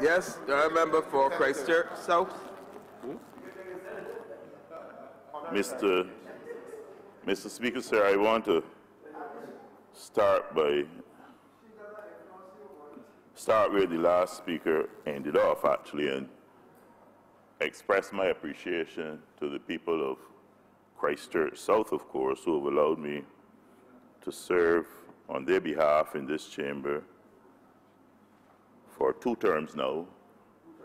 Yes, the member for Christchurch South. Mr. Speaker, sir, I want to start where the last speaker ended off, actually, and express my appreciation to the people of Christchurch South, of course, who have allowed me to serve on their behalf in this chamber for 2 terms now,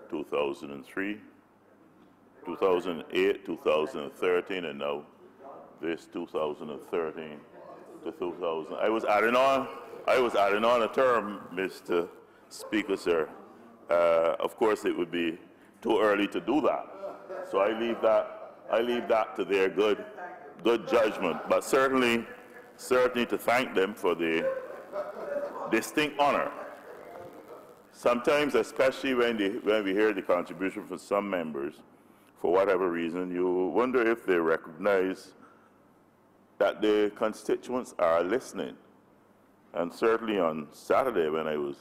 2003, 2008, 2013, and now this 2013 to 2000. I was adding on a term, Mr. Speaker, sir. Of course, it would be too early to do that, so I leave that to their good judgment. But certainly to thank them for the distinct honor. Sometimes, especially when we hear the contribution from some members, for whatever reason, you wonder if they recognize that their constituents are listening. And certainly on Saturday, when I was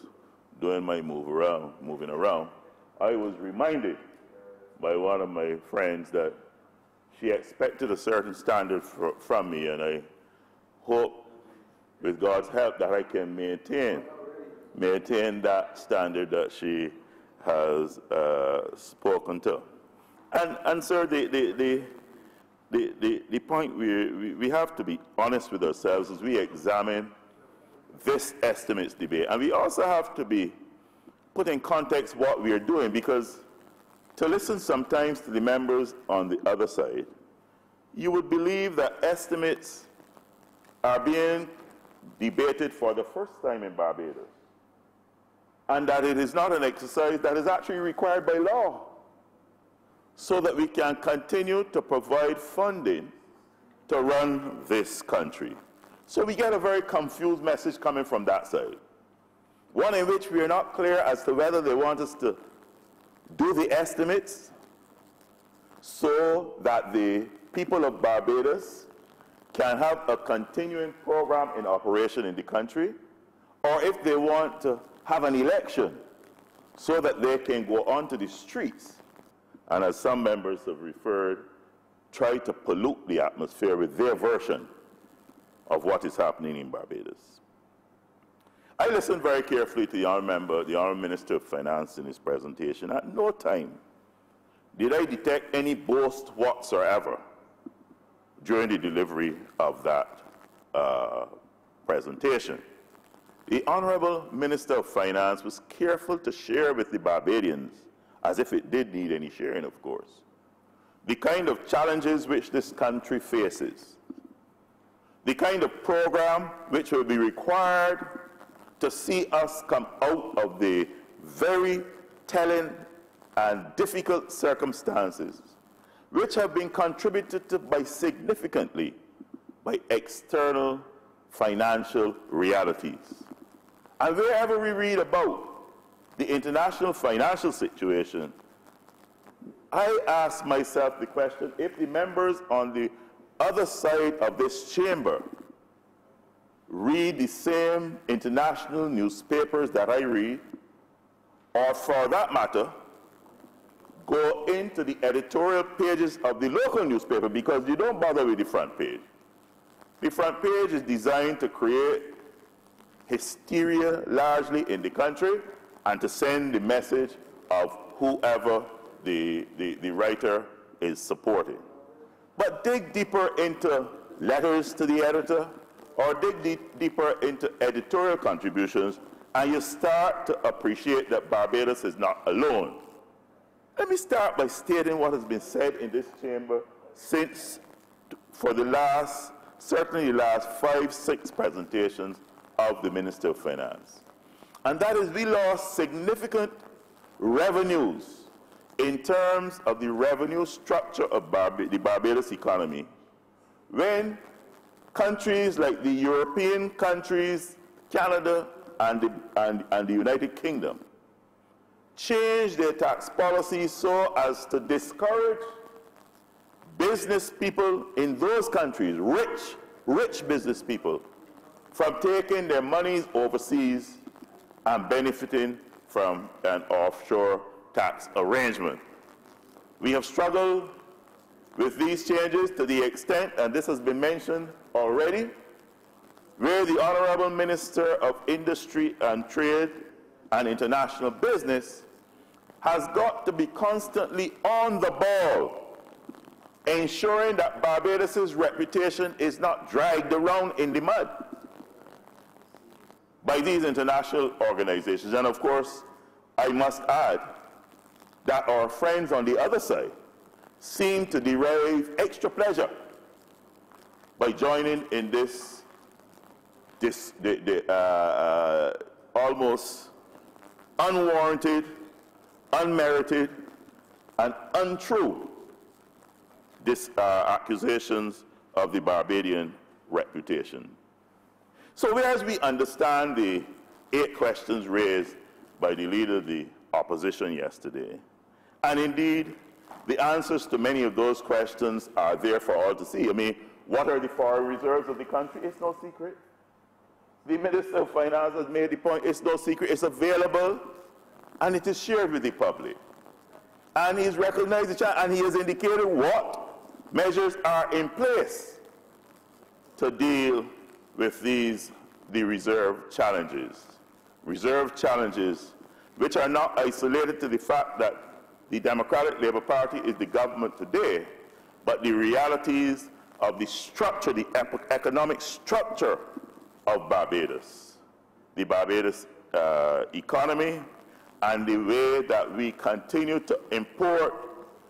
doing my moving around, I was reminded by one of my friends that she expected a certain standard from me, and I hope, with God's help, that I can maintain that standard that she has spoken to. And sir, the point we have to be honest with ourselves as we examine this estimates debate, and we also have to be put in context what we are doing, because to listen sometimes to the members on the other side, you would believe that estimates are being debated for the first time in Barbados, and that it is not an exercise that is actually required by law, so that we can continue to provide funding to run this country. So we get a very confused message coming from that side, one in which we are not clear as to whether they want us to do the estimates so that the people of Barbados can have a continuing program in operation in the country, or if they want to have an election so that they can go onto the streets and, as some members have referred, try to pollute the atmosphere with their version of what is happening in Barbados. I listened very carefully to the Honourable Minister of Finance in his presentation. At no time did I detect any boast whatsoever during the delivery of that presentation. The Honourable Minister of Finance was careful to share with the Barbadians, as if it did need any sharing, of course, the kind of challenges which this country faces, the kind of program which will be required to see us come out of the very telling and difficult circumstances which have been contributed to significantly by external financial realities. And wherever we read about the international financial situation, I ask myself the question, if the members on the other side of this chamber read the same international newspapers that I read, or for that matter, go into the editorial pages of the local newspaper, because you don't bother with the front page. The front page is designed to create hysteria largely in the country and to send the message of whoever the writer is supporting. But dig deeper into letters to the editor, or dig deeper into editorial contributions, and you start to appreciate that Barbados is not alone. Let me start by stating what has been said in this chamber for the last, certainly the last 5, 6 presentations of the Minister of Finance. And that is, we lost significant revenues in terms of the revenue structure of the Barbados economy when countries like the European countries, Canada, and the United Kingdom changed their tax policies so as to discourage business people in those countries, rich business people, from taking their monies overseas and benefiting from an offshore tax arrangement. We have struggled with these changes to the extent, and this has been mentioned already, where the Honorable Minister of Industry and Trade and International Business has got to be constantly on the ball, ensuring that Barbados' reputation is not dragged around in the mud by these international organizations. And of course, I must add that our friends on the other side seem to derive extra pleasure by joining in this almost unwarranted, unmerited, and untrue accusations of the Barbadian reputation. So whereas we understand the 8 questions raised by the leader of the opposition yesterday, and indeed the answers to many of those questions are there for all to see. I mean, what are the foreign reserves of the country? It's no secret. The Minister of Finance has made the point, it's no secret, it's available, and it is shared with the public. And he's recognized the challenge, and he has indicated what measures are in place to deal with the reserve challenges. Reserve challenges which are not isolated to the fact that the Democratic Labour Party is the government today, but the realities of the structure, the economic structure of Barbados, the Barbados economy, and the way that we continue to import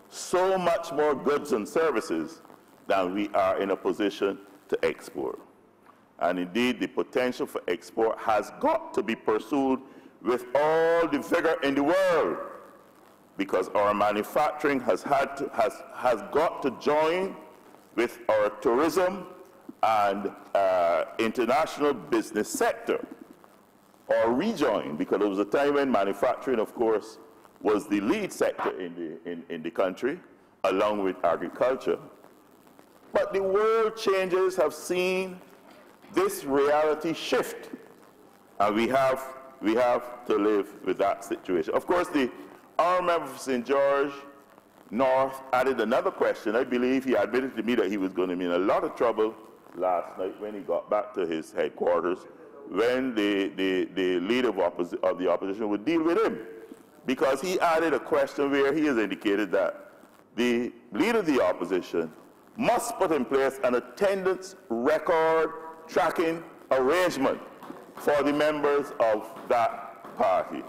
so much more goods and services than we are in a position to export. And indeed, the potential for export has got to be pursued with all the vigor in the world, because our manufacturing has got to join with our tourism and international business sector, or rejoin, because there was a time when manufacturing, of course, was the lead sector in the country, along with agriculture. But the world changes have seen this reality shift, and we have to live with that situation. Of course, the Honourable Member for St. George North added another question. I believe he admitted to me that he was going to be in a lot of trouble last night when he got back to his headquarters, when the leader of the opposition would deal with him, because he added a question where he has indicated that the leader of the opposition must put in place an attendance record tracking arrangement for the members of that party,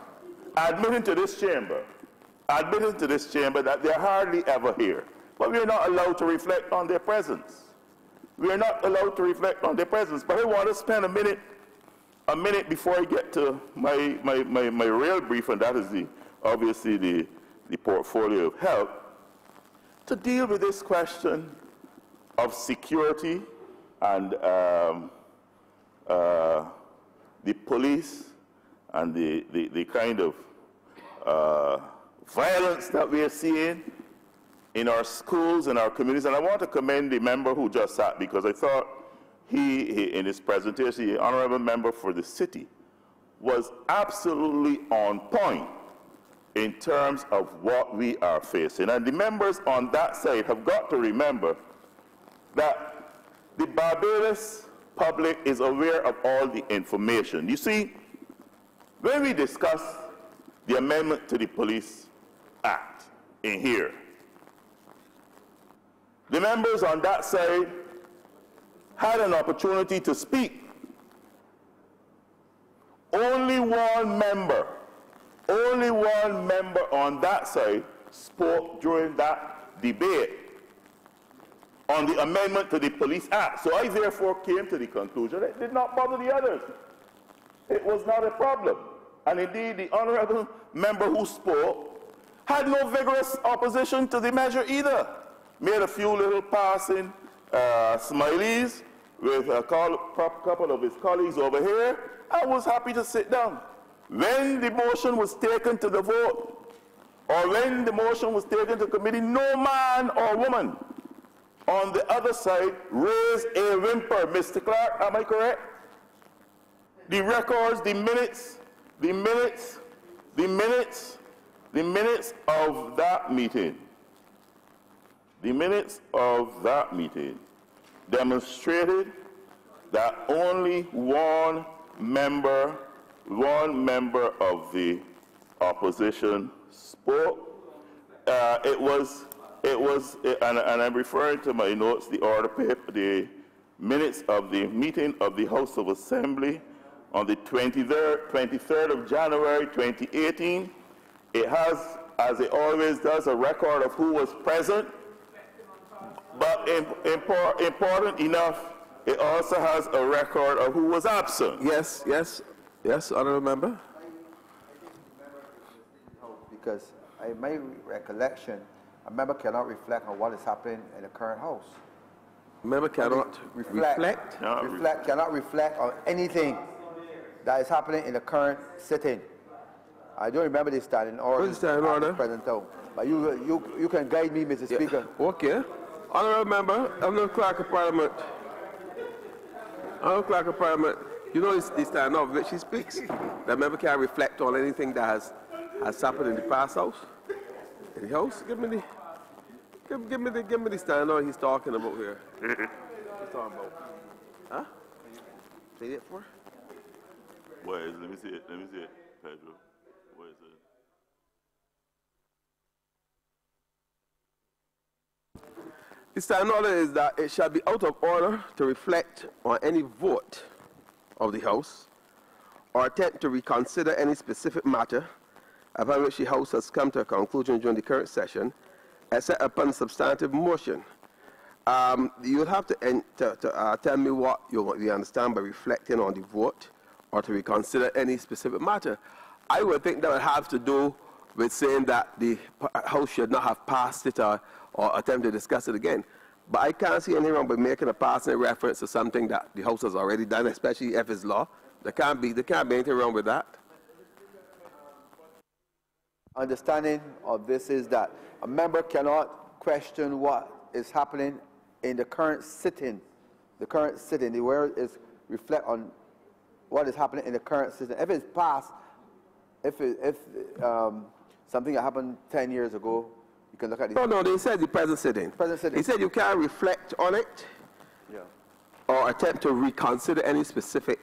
admitting to this chamber that they're hardly ever here. But we're not allowed to reflect on their presence. We're not allowed to reflect on their presence. But I want to spend a minute before I get to my real brief, and that is obviously the portfolio of health, to deal with this question of security and the police and the kind of violence that we are seeing in our schools and our communities. And I want to commend the member who just sat, because I thought he in his presentation, the honorable member for the city, was absolutely on point in terms of what we are facing. And the members on that side have got to remember that the Barbados public is aware of all the information. You see, when we discuss the amendment to the Police Act in here, the members on that side had an opportunity to speak. Only one member on that side spoke during that debate on the amendment to the Police Act. So I therefore came to the conclusion that it did not bother the others. It was not a problem. And indeed, the honorable member who spoke had no vigorous opposition to the measure either. Made a few little passing smileys with a couple of his colleagues over here, and was happy to sit down. When the motion was taken to the vote, or when the motion was taken to committee, no man or woman on the other side raised a whimper. Mr. Clark, am I correct? The records, the minutes The minutes of that meeting, demonstrated that only one member of the opposition spoke. And I'm referring to my notes, the order paper, the minutes of the meeting of the House of Assembly on the 23rd of January 2018. It has, as it always does, a record of who was present, but important enough, it also has a record of who was absent. Yes, honourable member. Because in my recollection, a member cannot reflect on what is happening in the current House. Member cannot reflect? Cannot reflect on anything that is happening in the current sitting. I don't remember the standing order. What is the standing order? But you can guide me, Mr. Speaker. Okay. Honourable member, Honourable Clerk of Parliament. Honourable Clerk of Parliament, you know the standing order which he speaks. The member can't reflect on anything that has happened in the past House. In the House, give me the standing order he's talking about here. He's talking about. Huh? Say it for? Where is it? Let me see it, Pedro. Where is it? The standing order is that it shall be out of order to reflect on any vote of the House or attempt to reconsider any specific matter upon which the House has come to a conclusion during the current session, except upon substantive motion. You will have to tell me what you understand by reflecting on the vote or to reconsider any specific matter. I would think that would have to do with saying that the House should not have passed it or attempt to discuss it again. But I can't see anything wrong with making a passing reference to something that the House has already done, especially if it's law. There can't be anything wrong with that. Understanding of this is that a member cannot question what is happening in the current sitting. The current sitting, the word is reflect on what is happening in the current sitting. If it's past, if something that happened 10 years ago, you can look at it. No, they said the present sitting. Present sitting. He said you can't reflect on it or attempt to reconsider any specific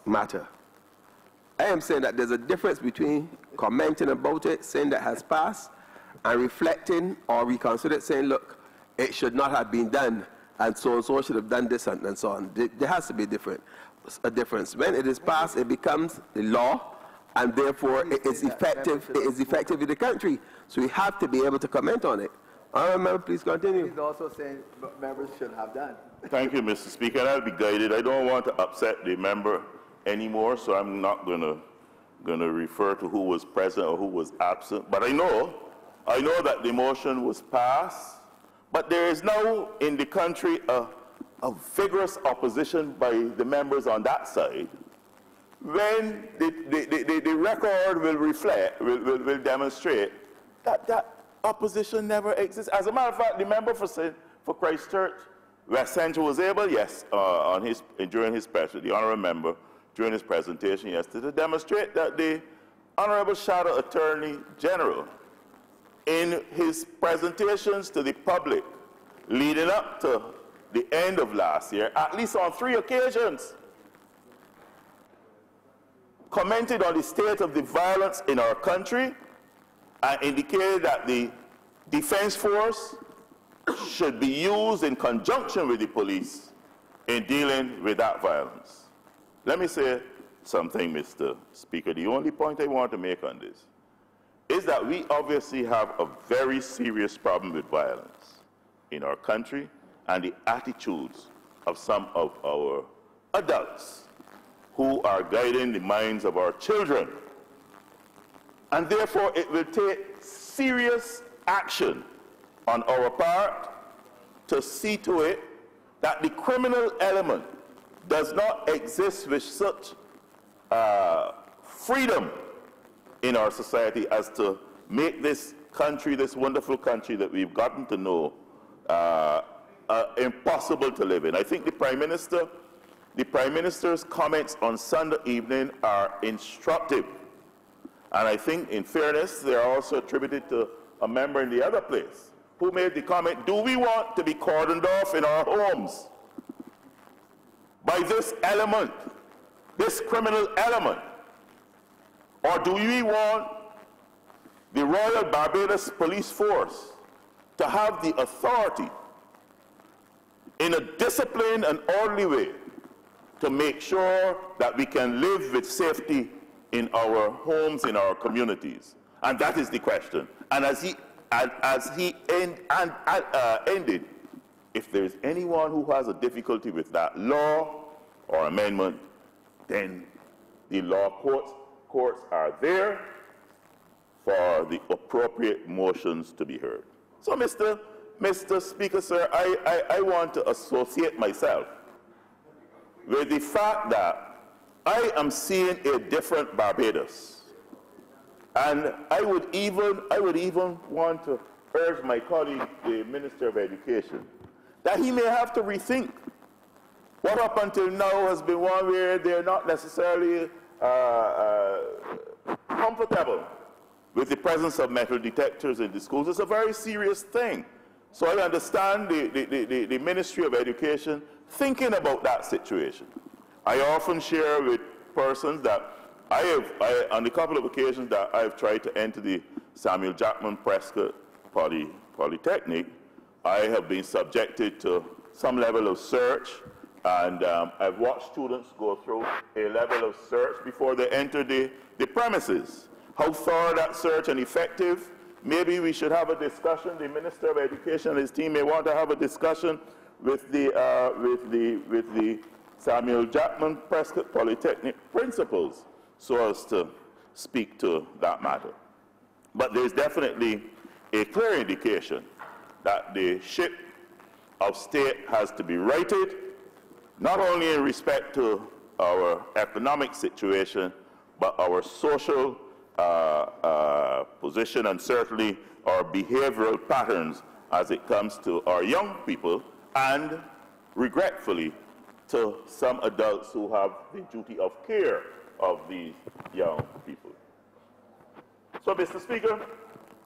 matter. I am saying that there's a difference between commenting about it, saying that has passed, and reflecting or reconsider saying, look, it should not have been done, and so should have done this, and so on. There has to be a difference. When it is passed, it becomes the law, and therefore it is effective in the country. So we have to be able to comment on it. Honourable member, please continue. He's also saying members should have done. Thank you, Mr. Speaker, and I'll be guided. I don't want to upset the member anymore, so I'm not going to refer to who was present or who was absent. But I know that the motion was passed, but there is now in the country a vigorous opposition by the members on that side. When the record will demonstrate that opposition never exists. As a matter of fact, the member for Christchurch, West Central was able, yes, during his presentation, the honourable member, during his presentation yesterday, to demonstrate that the Honourable Shadow Attorney General, in his presentations to the public leading up to the end of last year, at least on 3 occasions, commented on the state of the violence in our country and indicated that the Defense Force should be used in conjunction with the police in dealing with that violence. Let me say something, Mr. Speaker. The only point I want to make on this is that we obviously have a very serious problem with violence in our country and the attitudes of some of our adults who are guiding the minds of our children. And therefore, it will take serious action on our part to see to it that the criminal element does not exist with such freedom in our society as to make this country, this wonderful country that we've gotten to know, impossible to live in. I think the Prime Minister's comments on Sunday evening are instructive. And I think, in fairness, they are also attributed to a member in the other place who made the comment, do we want to be cordoned off in our homes by this element, this criminal element? Or do we want the Royal Barbados Police Force to have the authority in a disciplined and orderly way to make sure that we can live with safety in our homes, in our communities? And that is the question. And as he ended, if there's anyone who has a difficulty with that law or amendment, then the law courts are there for the appropriate motions to be heard. So, Mr. Speaker, sir, I want to associate myself with the fact that I am seeing a different Barbados. And I would even want to urge my colleague, the Minister of Education, that he may have to rethink what up until now has been one where they're not necessarily comfortable with the presence of metal detectors in the schools. It's a very serious thing. So I understand the Ministry of Education thinking about that situation. I often share with persons that on a couple of occasions that I've tried to enter the Samuel Jackman Prescott Polytechnic, I have been subjected to some level of search, and I've watched students go through a level of search before they enter the premises. How thorough that search and effective? Maybe we should have a discussion. The Minister of Education and his team may want to have a discussion with the Samuel Jackman Prescott Polytechnic principals so as to speak to that matter. But there's definitely a clear indication that the ship of state has to be righted, not only in respect to our economic situation, but our social position and certainly our behavioral patterns as it comes to our young people and, regretfully, to some adults who have the duty of care of these young people. So, Mr. Speaker,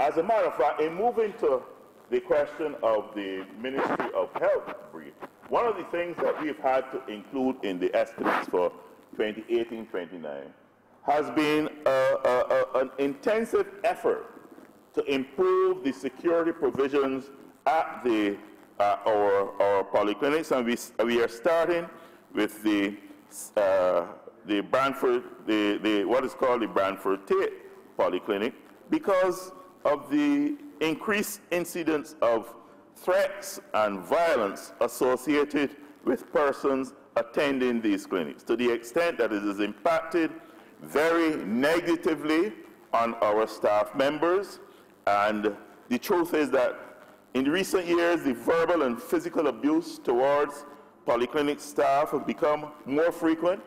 as a matter of fact, in moving to the question of the Ministry of Health brief, one of the things that we've had to include in the estimates for 2018-29 has been an intensive effort to improve the security provisions at our polyclinics, and we are starting with the Brantford, what is called the Brantford Tate Polyclinic, because of the increased incidence of threats and violence associated with persons attending these clinics, to the extent that it has impacted very negatively on our staff members. And the truth is that in recent years, the verbal and physical abuse towards polyclinic staff have become more frequent,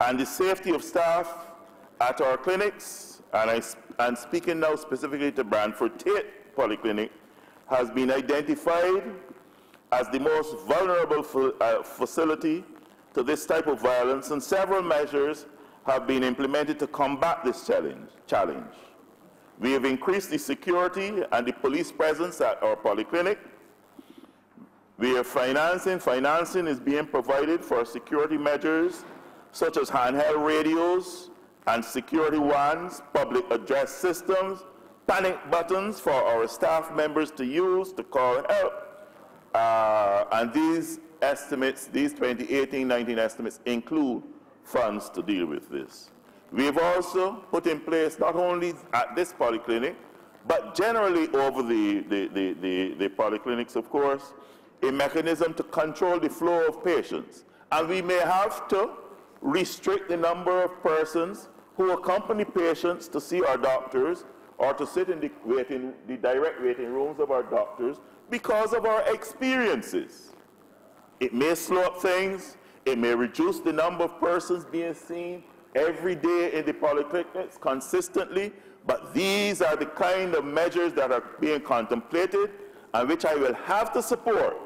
and the safety of staff at our clinics, and I'm speaking now specifically to Brantford Tate Polyclinic, has been identified as the most vulnerable facility to this type of violence, and several measures have been implemented to combat this challenge. We have increased the security and the police presence at our polyclinic. We have financing is being provided for security measures such as handheld radios and security vans, public address systems, panic buttons for our staff members to use to call help. And these estimates, these 2018-19 estimates, include funds to deal with this. We have also put in place, not only at this polyclinic, but generally over the polyclinics, of course, a mechanism to control the flow of patients. And we may have to restrict the number of persons who accompany patients to see our doctors or to sit in the direct waiting rooms of our doctors because of our experiences. It may slow up things, it may reduce the number of persons being seen every day in the polyclinics consistently, but these are the kind of measures that are being contemplated and which I will have to support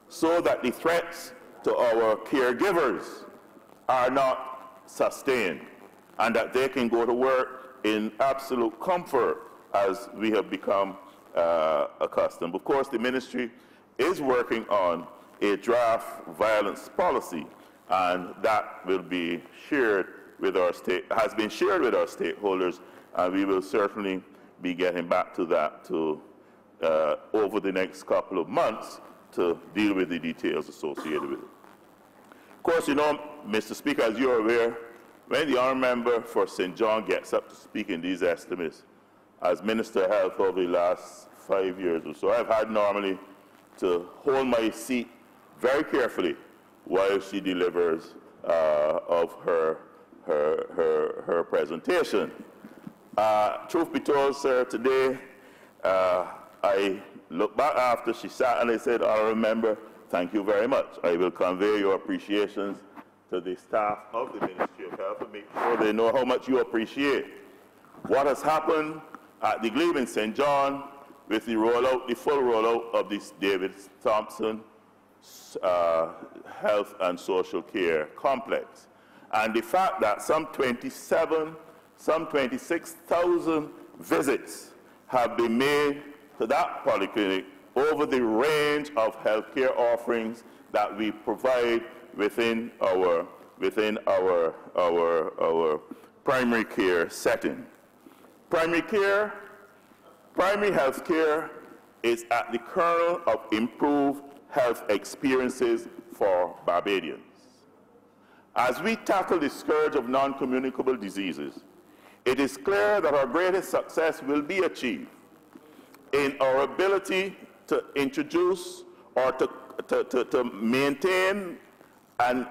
so that the threats to our caregivers are not sustained and that they can go to work in absolute comfort as we have become accustomed. Of course, the ministry is working on a draft violence policy, and that will be shared with has been shared with our stakeholders, and we will certainly be getting back to that over the next couple of months to deal with the details associated with it. Of course, you know, Mr. Speaker, as you're aware, when the honourable member for St. John gets up to speak in these estimates, as Minister of Health over the last 5 years or so, I've had normally to hold my seat very carefully while she delivers of her presentation. Truth be told, sir, today I looked back after she sat and I said, honourable member, thank you very much. I will convey your appreciations to the staff of the Ministry of Health and make sure they know how much you appreciate what has happened at the Glebe in St. John with the full rollout of this David Thompson Health and Social Care Complex. And the fact that some 26,000 visits have been made to that polyclinic over the range of healthcare offerings that we provide within our primary care setting. Primary health care is at the kernel of improved health experiences for Barbadians. As we tackle the scourge of non-communicable diseases, it is clear that our greatest success will be achieved in our ability to introduce or to maintain and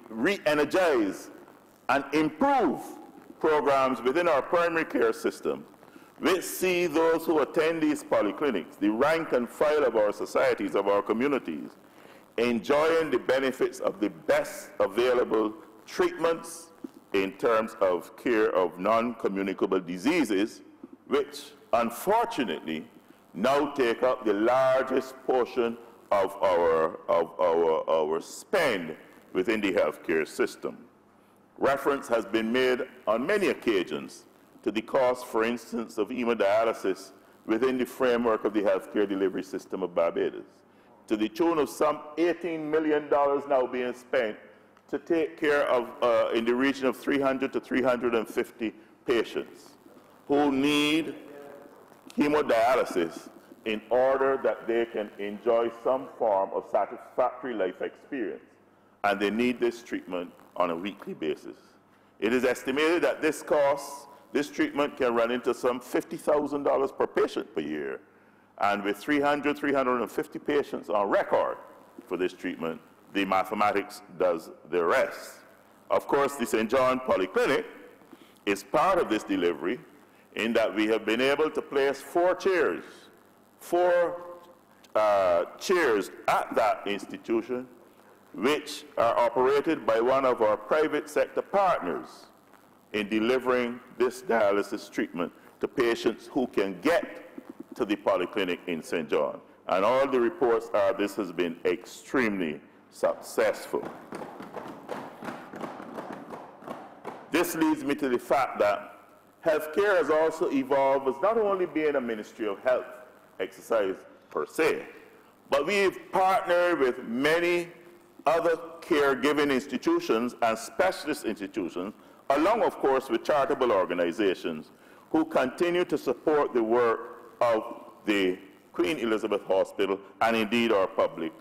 re-energize and improve programs within our primary care system, which see those who attend these polyclinics, the rank and file of our societies, of our communities, enjoying the benefits of the best available treatments in terms of care of non-communicable diseases, which unfortunately now take up the largest portion of our spend within the healthcare system. Reference has been made on many occasions to the cost, for instance, of hemodialysis within the framework of the healthcare delivery system of Barbados, to the tune of some $18 million now being spent to take care of, in the region of 300 to 350 patients who need hemodialysis in order that they can enjoy some form of satisfactory life experience. And they need this treatment on a weekly basis. It is estimated that this treatment can run into some $50,000 per patient per year. And with 300, 350 patients on record for this treatment, the mathematics does the rest. Of course, the St. John Polyclinic is part of this delivery in that we have been able to place four chairs at that institution, which are operated by one of our private sector partners in delivering this dialysis treatment to patients who can get to the polyclinic in St. John. And all the reports are this has been extremely successful. This leads me to the fact that healthcare has also evolved as not only being a Ministry of Health exercise per se, but we've partnered with many other caregiving institutions and specialist institutions, along, of course, with charitable organizations who continue to support the work of the Queen Elizabeth Hospital and indeed our public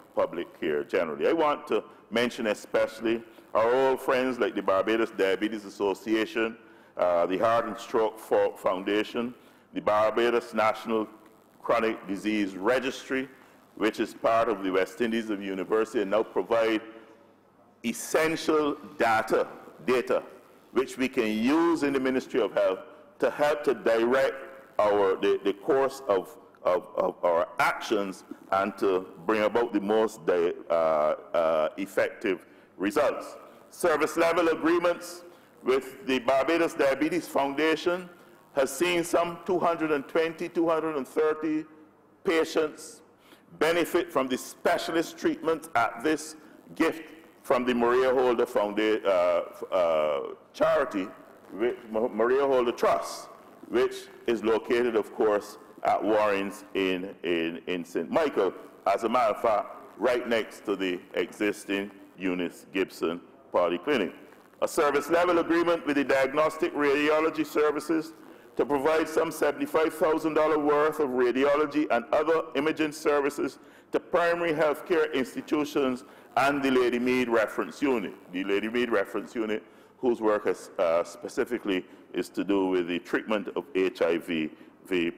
care generally. I want to mention especially our old friends like the Barbados Diabetes Association, the Heart and Stroke Foundation, the Barbados National Chronic Disease Registry, which is part of the West Indies of University and now provide essential data which we can use in the Ministry of Health to help to direct the course of our actions and to bring about the most effective results. Service level agreements with the Barbados Diabetes Foundation has seen some 220, 230 patients benefit from the specialist treatment at this gift from the Maria Holder charity Maria Holder Trust, which is located, of course, at Warrens in St. Michael, as a matter of fact, right next to the existing Eunice Gibson Polyclinic. A service level agreement with the diagnostic radiology services to provide some $75,000 worth of radiology and other imaging services to primary health care institutions and the Lady Mead Reference Unit. The Lady Mead Reference Unit, whose work specifically is to do with the treatment of HIV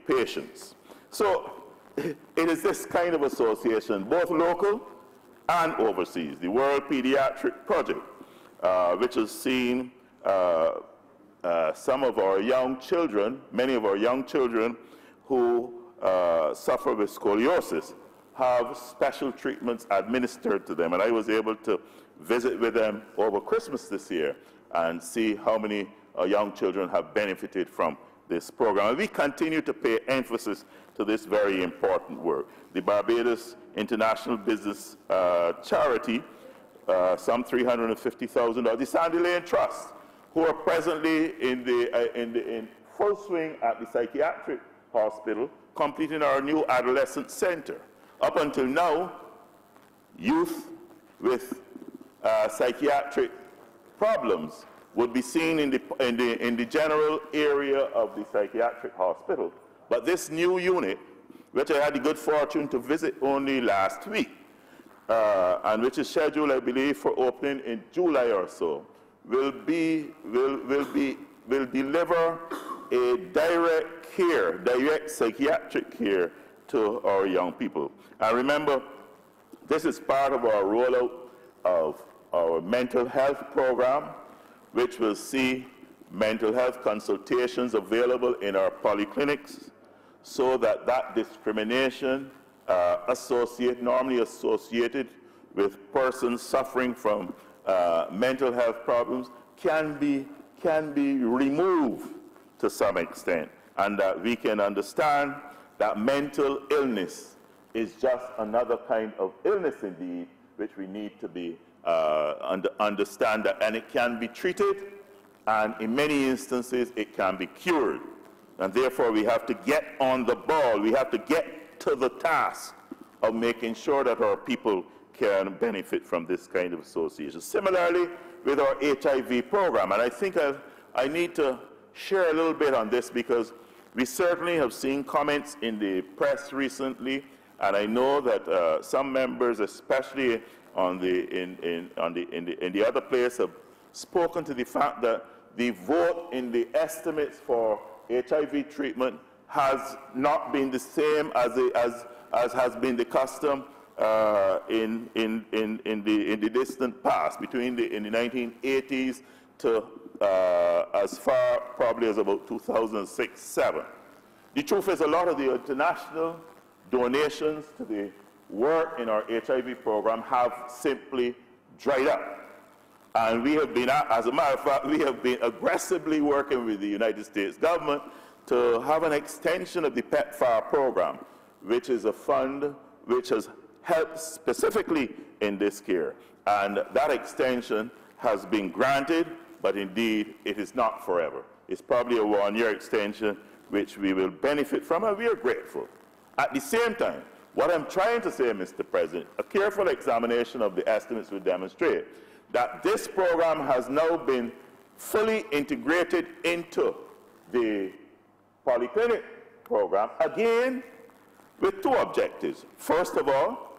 patients. So it is this kind of association, both local and overseas, the World Pediatric Project, which has seen some of our young children, many of our young children who suffer with scoliosis, have special treatments administered to them. And I was able to visit with them over Christmas this year and see how many young children have benefited from this program. And we continue to pay emphasis to this very important work. The Barbados International Business Charity, some $350,000. The Sandy Lane Trust, who are presently in full swing at the psychiatric hospital, completing our new adolescent center. Up until now, youth with psychiatric problems would be seen in the general area of the psychiatric hospital. But this new unit, which I had the good fortune to visit only last week, and which is scheduled, I believe, for opening in July or so, will deliver a direct psychiatric care to our young people. And remember, this is part of our rollout of our mental health program, which will see mental health consultations available in our polyclinics, so that that discrimination normally associated with persons suffering from mental health problems can be removed to some extent, and that we can understand that mental illness is just another kind of illness indeed, which we need to be understand that, and it can be treated, and in many instances it can be cured. And therefore we have to get on the ball, we have to get to the task of making sure that our people can benefit from this kind of association. Similarly with our HIV program, and I think I need to share a little bit on this, because we certainly have seen comments in the press recently, and I know that some members, especially in the other place, have spoken to the fact that the vote in the estimates for HIV treatment has not been the same as has been the custom in the distant past, in the 1980s to as far probably as about 2006-07. The truth is, a lot of the international donations to the work in our HIV program have simply dried up. And we have been, as a matter of fact, we have been aggressively working with the United States government to have an extension of the PEPFAR program, which is a fund which has helped specifically in this care. And that extension has been granted, but indeed it is not forever. It's probably a one-year extension which we will benefit from, and we are grateful. At the same time, what I'm trying to say, Mr. President, a careful examination of the estimates will demonstrate that this program has now been fully integrated into the polyclinic program, again, with two objectives. First of all,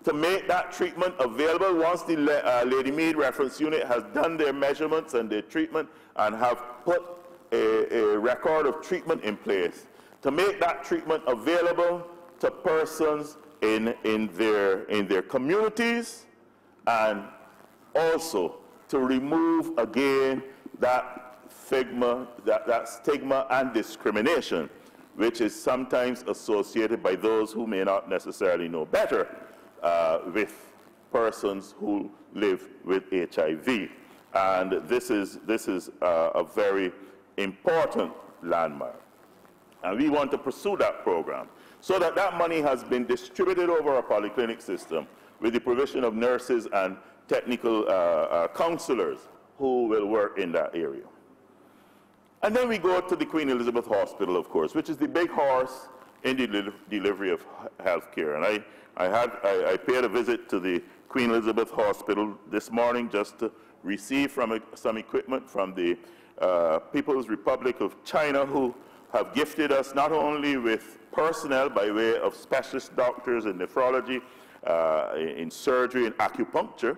to make that treatment available once the Lady Mead Reference Unit has done their measurements and their treatment and have put a record of treatment in place, to make that treatment available to persons in their communities, and also to remove again that stigma and discrimination which is sometimes associated by those who may not necessarily know better with persons who live with HIV. And this is a very important landmark. And we want to pursue that program so that that money has been distributed over our polyclinic system with the provision of nurses and technical counselors who will work in that area. And then we go to the Queen Elizabeth Hospital, of course, which is the big horse in the delivery of health care. And I paid a visit to the Queen Elizabeth Hospital this morning just to receive some equipment from the People's Republic of China, who have gifted us not only with personnel by way of specialist doctors in nephrology, in surgery and acupuncture.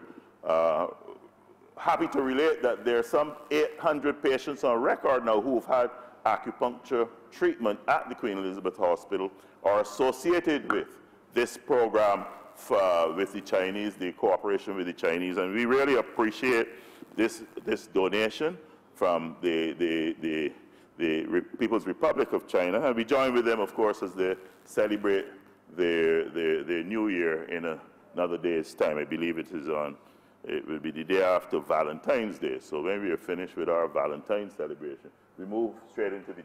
Happy to relate that there are some 800 patients on record now who have had acupuncture treatment at the Queen Elizabeth Hospital or associated with this program with the Chinese, the cooperation with the Chinese. And we really appreciate this donation from the People's Republic of China. And we join with them, of course, as they celebrate their New Year in another day's time. I believe it will be the day after Valentine's Day. So when we are finished with our Valentine's celebration, we move straight into the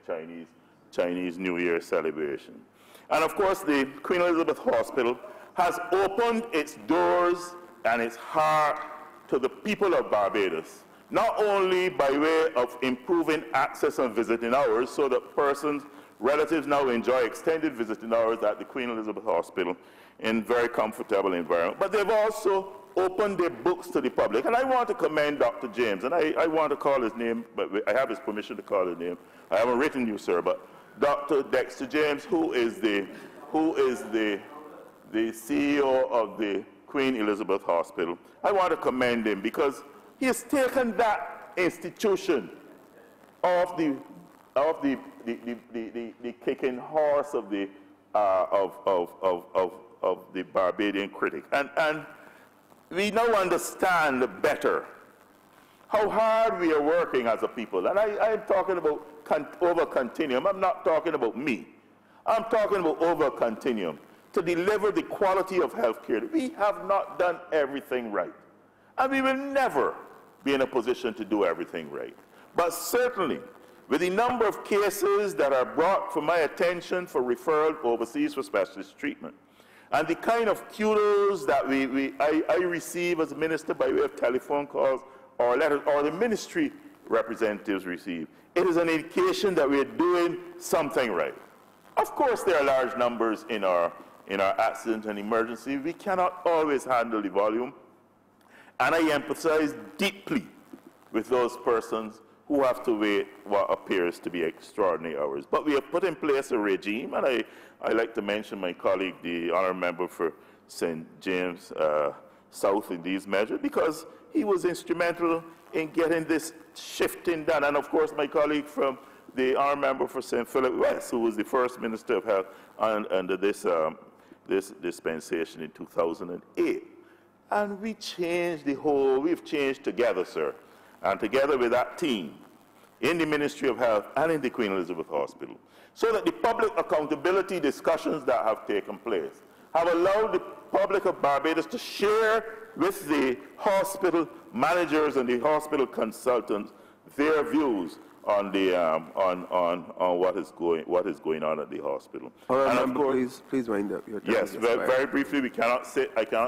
Chinese New Year celebration. And of course, the Queen Elizabeth Hospital has opened its doors and its heart to the people of Barbados, not only by way of improving access and visiting hours so that relatives now enjoy extended visiting hours at the Queen Elizabeth Hospital in very comfortable environment, but they've also opened their books to the public. And I want to commend Dr. James, and I want to call his name, but I have his permission to call his name. I haven't written you, sir, but Dr. Dexter James, who is the CEO of the Queen Elizabeth Hospital. I want to commend him because he has taken that institution of the kicking horse of the Barbadian critic, and we now understand better how hard we are working as a people. And I'm talking about over continuum. I'm not talking about me. I'm talking about over continuum to deliver the quality of health care. We have not done everything right, and we will never be in a position to do everything right. But certainly, with the number of cases that are brought for my attention for referral overseas for specialist treatment, and the kind of kudos that I receive as a minister by way of telephone calls or letters, or the ministry representatives receive, it is an indication that we are doing something right. Of course, there are large numbers in our accident and emergency. We cannot always handle the volume, and I empathize deeply with those persons who have to wait what appears to be extraordinary hours. But we have put in place a regime, and I like to mention my colleague, the honourable member for St. James South in these measures, because he was instrumental in getting this shifting done. And of course, my colleague from the honourable member for St. Philip West, who was the first Minister of Health under this dispensation in 2008. And we've changed together, sir. And together with that team in the Ministry of Health and in the Queen Elizabeth Hospital, so that the public accountability discussions that have taken place have allowed the public of Barbados to share with the hospital managers and the hospital consultants their views on what is going on at the hospital. All right, and of course, please wind up your time. Yes, very briefly, I cannot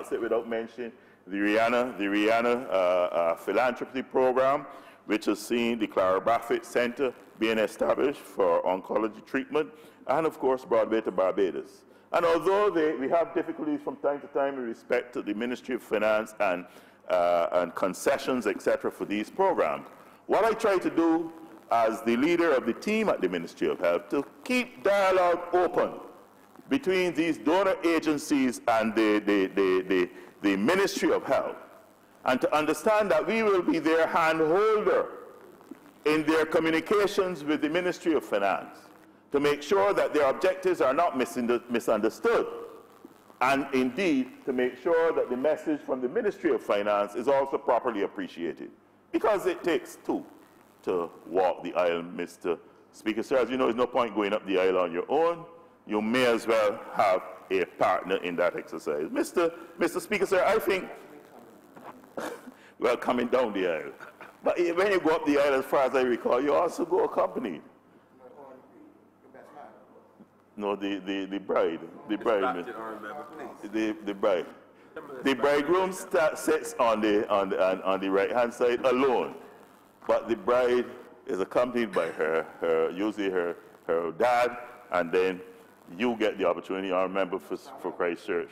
sit without mentioning the Rihanna philanthropy program, which has seen the Clara Baffett Center being established for oncology treatment, and of course Broadway to Barbados. And although we have difficulties from time to time in respect to the Ministry of Finance and concessions, etc., for these programs, what I try to do as the leader of the team at the Ministry of Health to keep dialogue open between these donor agencies and the Ministry of Health, and to understand that we will be their hand-holder in their communications with the Ministry of Finance to make sure that their objectives are not misunderstood, and indeed to make sure that the message from the Ministry of Finance is also properly appreciated, because it takes two to walk the aisle, Mr. Speaker. Sir, as you know, there's no point going up the aisle on your own. You may as well have a partner in that exercise. Mr. Speaker, sir, I think, well, coming down the aisle. But when you go up the aisle, as far as I recall, you also go accompanied. No, the bride. The bride. The bridegroom sits on the right-hand side alone, but the bride is accompanied by usually her dad, and then you get the opportunity, I remember for Christchurch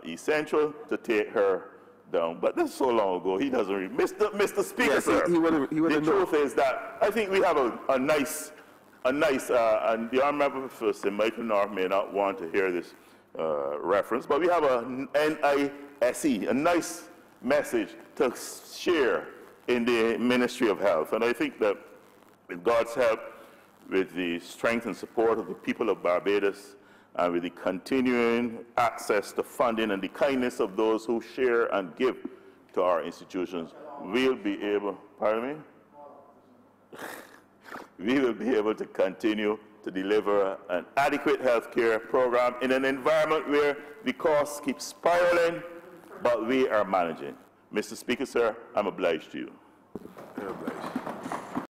East Central, to take her down. But that's so long ago, he doesn't really. Mr. Speaker, Yes, sir, the truth is that I think we have a nice, and the Honorable Professor Michael North may not want to hear this reference, but we have a NISE, a nice message to share in the Ministry of Health. And I think that with God's help, with the strength and support of the people of Barbados, and with the continuing access to funding and the kindness of those who share and give to our institutions, we'll be able, pardon me? We will be able to continue to deliver an adequate health care program in an environment where the costs keep spiraling, but we are managing. Mr. Speaker, sir, I'm obliged to you.